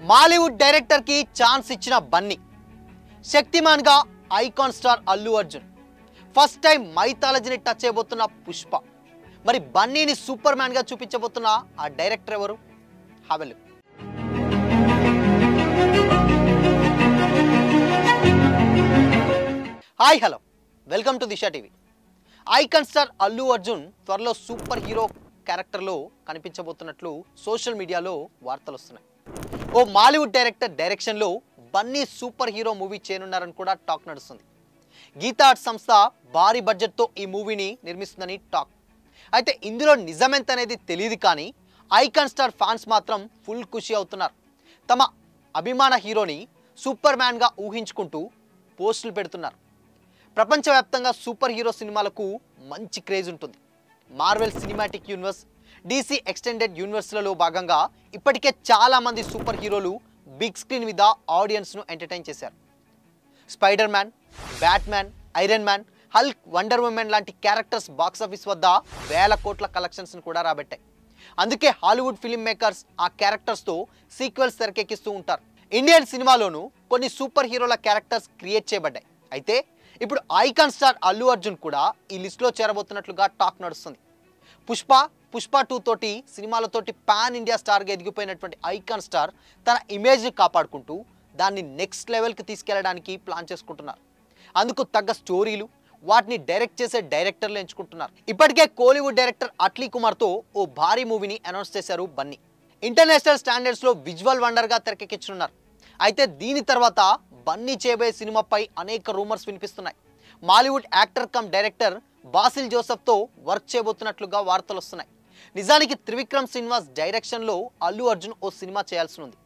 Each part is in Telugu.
మాలీవుడ్ డైరెక్టర్ కి ఛాన్స్ ఇచ్చిన బన్నీ, శక్తిమాన్ గా icon star Allu Arjun, first time మైథాలజీని టచ్ చేయబోతున్న పుష్ప. మరి బన్నీని సూపర్ మ్యాన్ గా చూపించబోతున్న ఆ డైరెక్టర్ ఎవరు? హవెల్. Hi hello, welcome to Disha TV. Icon star Allu Arjun త్వరలో సూపర్ హీరో క్యారెక్టర్లో కనిపించబోతున్నట్లు సోషల్ మీడియాలో వార్తలు వస్తున్నాయి. ఓ మాలీవుడ్ డైరెక్టర్ డైరెక్షన్లో బన్నీ సూపర్ హీరో మూవీ చేయనున్నారని కూడా టాక్ నడుస్తుంది. గీతా ఆర్ట్స్ సంస్థ భారీ బడ్జెట్తో ఈ మూవీని నిర్మిస్తుందని టాక్. అయితే ఇందులో నిజమెంత అనేది తెలియదు, కానీ ఐకాన్ స్టార్ ఫ్యాన్స్ మాత్రం ఫుల్ ఖుషి అవుతున్నారు. తమ అభిమాన హీరోని సూపర్ మ్యాన్గా ఊహించుకుంటూ పోస్టులు పెడుతున్నారు. ప్రపంచవ్యాప్తంగా సూపర్ హీరో సినిమాలకు మంచి క్రేజ్ ఉంటుంది. Marvel cinematic universe, DC extended యూనివర్స్లలో భాగంగా ఇప్పటికే చాలామంది సూపర్ హీరోలు బిగ్ స్క్రీన్ మీద ఆడియన్స్ను ఎంటర్టైన్ చేశారు. Spiderman, Batman, Iron Man, Hulk, Wonder Woman లాంటి క్యారెక్టర్స్ బాక్సాఫీస్ వద్ద వేల కోట్ల కలెక్షన్స్ను కూడా రాబట్టాయి. అందుకే హాలీవుడ్ ఫిల్మ్ మేకర్స్ ఆ క్యారెక్టర్స్తో సీక్వెల్స్ తెరకెక్కిస్తూ ఉంటారు. ఇండియన్ సినిమాలోనూ కొన్ని సూపర్ హీరోల క్యారెక్టర్స్ క్రియేట్ చేయబడ్డాయి. అయితే ఇప్పుడు ఐకాన్ స్టార్ అల్లు అర్జున్ కూడా ఈ లిస్టులో చేరబోతున్నట్లుగా టాక్ నడుస్తుంది. పుష్ప 2 తోటి సినిమాలతోటి పాన్ ఇండియా స్టార్గా ఎదిగిపోయినటువంటి ఐకాన్ స్టార్ తన ఇమేజ్ని కాపాడుకుంటూ దాన్ని నెక్స్ట్ లెవెల్కి తీసుకెళ్లడానికి ప్లాన్ చేసుకుంటున్నారు. అందుకు తగ్గ స్టోరీలు, వాటిని డైరెక్ట్ చేసే డైరెక్టర్లు ఎంచుకుంటున్నారు. ఇప్పటికే కోలీవుడ్ డైరెక్టర్ అట్లీ కుమార్తో ఓ భారీ మూవీని అనౌన్స్ చేశారు బన్నీ. ఇంటర్నేషనల్ స్టాండర్డ్స్లో విజువల్ వండర్గా తెరకెక్కించనున్నారు. అయితే దీని తర్వాత బన్నీ చేయబోయే సినిమాపై అనేక రూమర్స్ వినిపిస్తున్నాయి. Mollywood actor cum director Basil జోసెఫ్తో వర్క్ చేయబోతున్నట్లుగా వార్తలు వస్తున్నాయి. నిజానికి త్రివిక్రమ్ శ్రీనివాస్ డైరెక్షన్లో అల్లు అర్జున్ ఓ సినిమా చేయాల్సి ఉంది.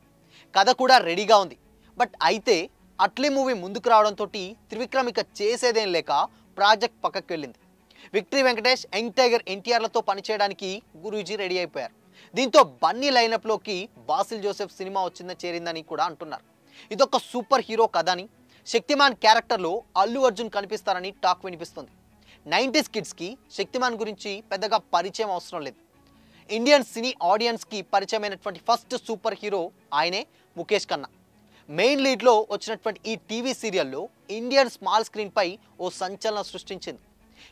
కథ కూడా రెడీగా ఉంది. బట్ అయితే అట్లీ మూవీ ముందుకు రావడంతో త్రివిక్రమ్ ఇక చేసేదేం లేక ప్రాజెక్ట్ పక్కకు వెళ్ళింది. విక్టరీ వెంకటేష్, యంగ్ టైగర్ ఎన్టీఆర్లతో పనిచేయడానికి గురూజీ రెడీ అయిపోయారు. దీంతో బన్నీ లైనప్లోకి బాసిల్ జోసెఫ్ సినిమా చేరిందని కూడా అంటున్నారు. ఇదొక సూపర్ హీరో కథ అని, శక్తిమాన్ క్యారెక్టర్లో అల్లు అర్జున్ కనిపిస్తారని టాక్ వినిపిస్తుంది. 90s కిడ్స్కి శక్తిమాన్ గురించి పెద్దగా పరిచయం అవసరం లేదు. ఇండియన్ సినీ ఆడియన్స్కి పరిచయమైనటువంటి ఫస్ట్ సూపర్ హీరో ఆయనే, ముఖేష్ ఖన్నా. మెయిన్ లీడ్లో వచ్చినటువంటి ఈ టీవీ సీరియల్లో ఇండియన్ స్మాల్ స్క్రీన్పై ఓ సంచలనం సృష్టించింది.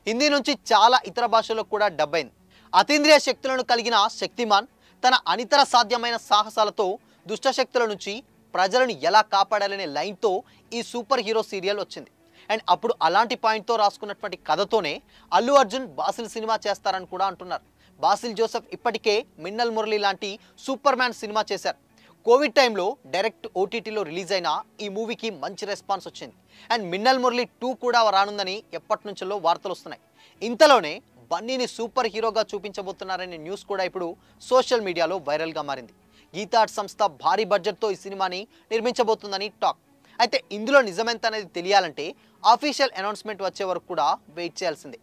హిందీ నుంచి చాలా ఇతర భాషల్లో కూడా డబ్ అయింది. అతీంద్రియ శక్తులను కలిగిన శక్తిమాన్ తన అనితర సాధ్యమైన సాహసాలతో దుష్టశక్తుల నుంచి ప్రజలను ఎలా కాపాడాలనే లైన్తో ఈ సూపర్ హీరో సీరియల్ వచ్చింది. అండ్ అప్పుడు అలాంటి పాయింట్తో రాసుకున్నటువంటి కథతోనే అల్లు అర్జున్ బాసిల్ సినిమా చేస్తారని కూడా అంటున్నారు. బాసిల్ జోసెఫ్ ఇప్పటికే మిన్నల్ మురళి లాంటి సూపర్ మ్యాన్ సినిమా చేశారు. కోవిడ్ టైంలో డైరెక్ట్ OTTలో రిలీజ్ అయిన ఈ మూవీకి మంచి రెస్పాన్స్ వచ్చింది. అండ్ మిన్నల్ మురళి 2 కూడా రానుందని ఎప్పటి నుంచో వార్తలు వస్తున్నాయి. ఇంతలోనే బన్నీని సూపర్ హీరోగా చూపించబోతున్నారనే న్యూస్ కూడా ఇప్పుడు సోషల్ మీడియాలో వైరల్గా మారింది. గీతా ఆర్ట్స్ సంస్థ భారీ బడ్జెట్తో ఈ సినిమాని నిర్మించబోతుందని టాక్. అయితే ఇందులో నిజమెంత అనేది తెలియాలంటే అఫీషియల్ అనౌన్స్మెంట్ వచ్చే వరకు కూడా వెయిట్ చేయాల్సిందే.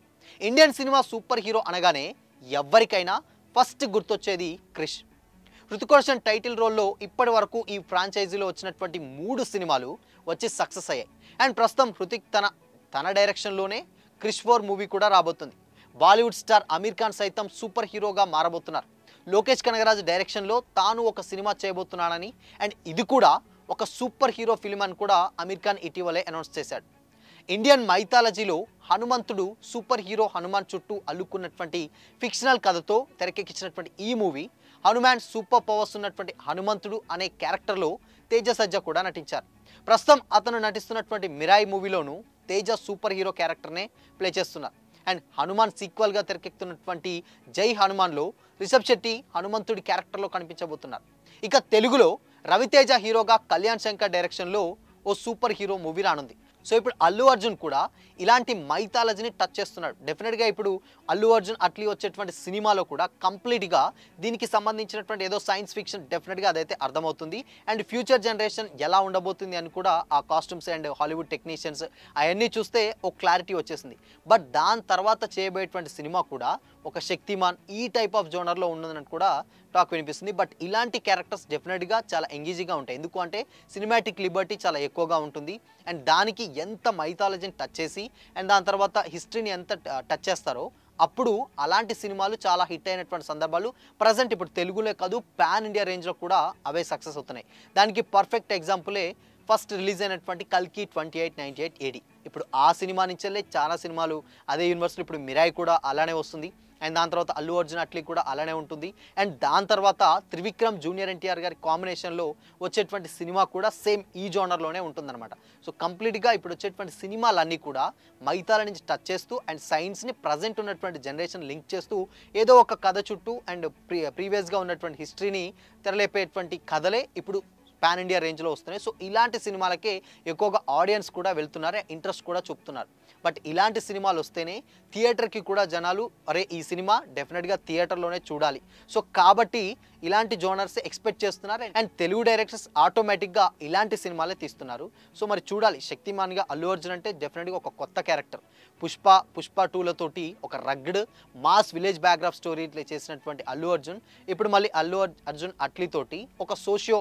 ఇండియన్ సినిమా సూపర్ హీరో అనగానే ఎవరికైనా ఫస్ట్ గుర్తొచ్చేది క్రిష్. హృతిక్ రోషన్ టైటిల్ రోల్లో ఇప్పటి వరకు ఈ ఫ్రాంచైజీలో వచ్చినటువంటి 3 సినిమాలు వచ్చి సక్సెస్ అయ్యాయి. అండ్ ప్రస్తుతం హృతిక్ తన డైరెక్షన్లోనే క్రిష్ 4 మూవీ కూడా రాబోతుంది. బాలీవుడ్ స్టార్ అమీర్ ఖాన్ సైతం సూపర్ హీరోగా మారబోతున్నారు. లోకేష్ కనగరాజు డైరెక్షన్లో తాను ఒక సినిమా చేయబోతున్నానని, అండ్ ఇది కూడా ఒక సూపర్ హీరో ఫిల్మ్ అని కూడా అమీర్ ఖాన్ ఇటీవలే అనౌన్స్ చేశాడు. ఇండియన్ మైథాలజీలో హనుమంతుడు సూపర్ హీరో హనుమాన్ చుట్టూ అల్లుకున్నటువంటి ఫిక్షనల్ కథతో తెరకెక్కించినటువంటి ఈ మూవీ హనుమాన్ సూపర్ పవర్స్ ఉన్నటువంటి హనుమంతుడు అనే క్యారెక్టర్లో తేజ సజ్జా కూడా నటించారు. ప్రస్తుతం అతను నటిస్తున్నటువంటి మిరాయి మూవీలోనూ తేజ సూపర్ హీరో క్యారెక్టర్నే ప్లే చేస్తున్నారు. అండ్ హనుమాన్ సీక్వెల్గా తెరకెక్కుతున్నటువంటి జై హనుమాన్లో రిషబ్ శెట్టి హనుమంతుడి క్యారెక్టర్లో కనిపించబోతున్నారు. ఇక తెలుగులో రవితేజ హీరోగా కళ్యాణ్ శంకర్ డైరెక్షన్లో ఓ సూపర్ హీరో మూవీ రానుంది. సో ఇప్పుడు అల్లు అర్జున్ కూడా ఇలాంటి మైథాలజీని టచ్ చేస్తున్నాడు. డెఫినెట్గా ఇప్పుడు అల్లు అర్జున్ అట్లీ వచ్చేటువంటి సినిమాలో కూడా కంప్లీట్గా దీనికి సంబంధించినటువంటి ఏదో సైన్స్ ఫిక్షన్ డెఫినెట్గా అదైతే అర్థమవుతుంది. అండ్ ఫ్యూచర్ జనరేషన్ ఎలా ఉండబోతుంది అని కూడా ఆ కాస్ట్యూమ్స్ అండ్ హాలీవుడ్ టెక్నీషియన్స్ అవన్నీ చూస్తే ఒక క్లారిటీ వచ్చేసింది. బట్ దాని తర్వాత చేయబోయేటువంటి సినిమా కూడా ఒక శక్తిమాన్ ఈ టైప్ ఆఫ్ జోనర్లో ఉన్నదని కూడా టాక్ వినిపిస్తుంది. బట్ ఇలాంటి క్యారెక్టర్స్ డెఫినెట్గా చాలా ఎంగేజింగ్గా ఉంటాయి. ఎందుకు అంటే సినిమాటిక్ లిబర్టీ చాలా ఎక్కువగా ఉంటుంది. అండ్ దానికి ఎంత మైథాలజీని టచ్ చేసి అండ్ దాని తర్వాత హిస్టరీని ఎంత టచ్ చేస్తారో అప్పుడు అలాంటి సినిమాలు చాలా హిట్ అయినటువంటి సందర్భాలు ప్రజెంట్ ఇప్పుడు తెలుగులో కాదు పాన్ ఇండియా రేంజ్లో కూడా అవే సక్సెస్ అవుతున్నాయి. దానికి పర్ఫెక్ట్ ఎగ్జాంపులే ఫస్ట్ రిలీజ్ అయినటువంటి కల్కి 2898 AD. ఇప్పుడు ఆ సినిమా నుంచెల్లే చాలా సినిమాలు అదే యూనివర్స్లో ఇప్పుడు మిరాయి కూడా అలానే వస్తుంది. అండ్ దాని తర్వాత అల్లు అర్జున్ అట్లీ కూడా అలానే ఉంటుంది. అండ్ దాని తర్వాత త్రివిక్రమ్ జూనియర్ ఎన్టీఆర్ గారి కాంబినేషన్లో వచ్చేటువంటి సినిమా కూడా సేమ్ ఈ జోనర్లోనే ఉంటుందన్నమాట. సో కంప్లీట్గా ఇప్పుడు వచ్చేటువంటి సినిమాలన్నీ కూడా మైథాల నుంచి టచ్ చేస్తూ అండ్ సైన్స్ని ప్రజెంట్ ఉన్నటువంటి జనరేషన్ లింక్ చేస్తూ ఏదో ఒక కథ చుట్టూ అండ్ ప్రీవియస్గా ఉన్నటువంటి హిస్టరీని తెరలేపేటువంటి కథలే ఇప్పుడు పాన్ ఇండియా రేంజ్లో వస్తున్నాయి. సో ఇలాంటి సినిమాలకే ఎక్కువగా ఆడియన్స్ కూడా వెళ్తున్నారు, ఇంట్రెస్ట్ కూడా చూపుతున్నారు. బట్ ఇలాంటి సినిమాలు వస్తేనే థియేటర్కి కూడా జనాలు అరే ఈ సినిమా డెఫినెట్గా థియేటర్లోనే చూడాలి. సో కాబట్టి ఇలాంటి జోనర్స్ ఎక్స్పెక్ట్ చేస్తున్నారు. అండ్ తెలుగు డైరెక్టర్స్ ఆటోమేటిక్గా ఇలాంటి సినిమాలే తీస్తున్నారు. సో మరి చూడాలి. శక్తిమాన్గా అల్లు అర్జున్ అంటే డెఫినెట్గా ఒక కొత్త క్యారెక్టర్. పుష్ప 2లతోటి ఒక రగ్డ్ మాస్ విలేజ్ బ్యాక్గ్రాఫ్ స్టోరీ చేసినటువంటి అల్లు అర్జున్ ఇప్పుడు మళ్ళీ అల్లు అర్జున్ అట్లీతోటి ఒక సోషియో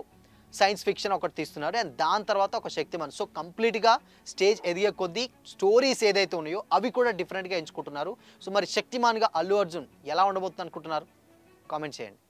సైన్స్ ఫిక్షన్ ఒకటి తీస్తున్నారు. అండ్ దాని తర్వాత ఒక శక్తిమాన్. సో కంప్లీట్గా స్టేజ్ ఎదిగే కొద్దీ స్టోరీస్ ఏదైతే ఉన్నాయో అవి కూడా డిఫరెంట్గా ఎంచుకుంటున్నారు. సో మరి శక్తిమాన్గా అల్లు అర్జున్ ఎలా ఉండబోతుంది అనుకుంటున్నారు? కామెంట్ చేయండి.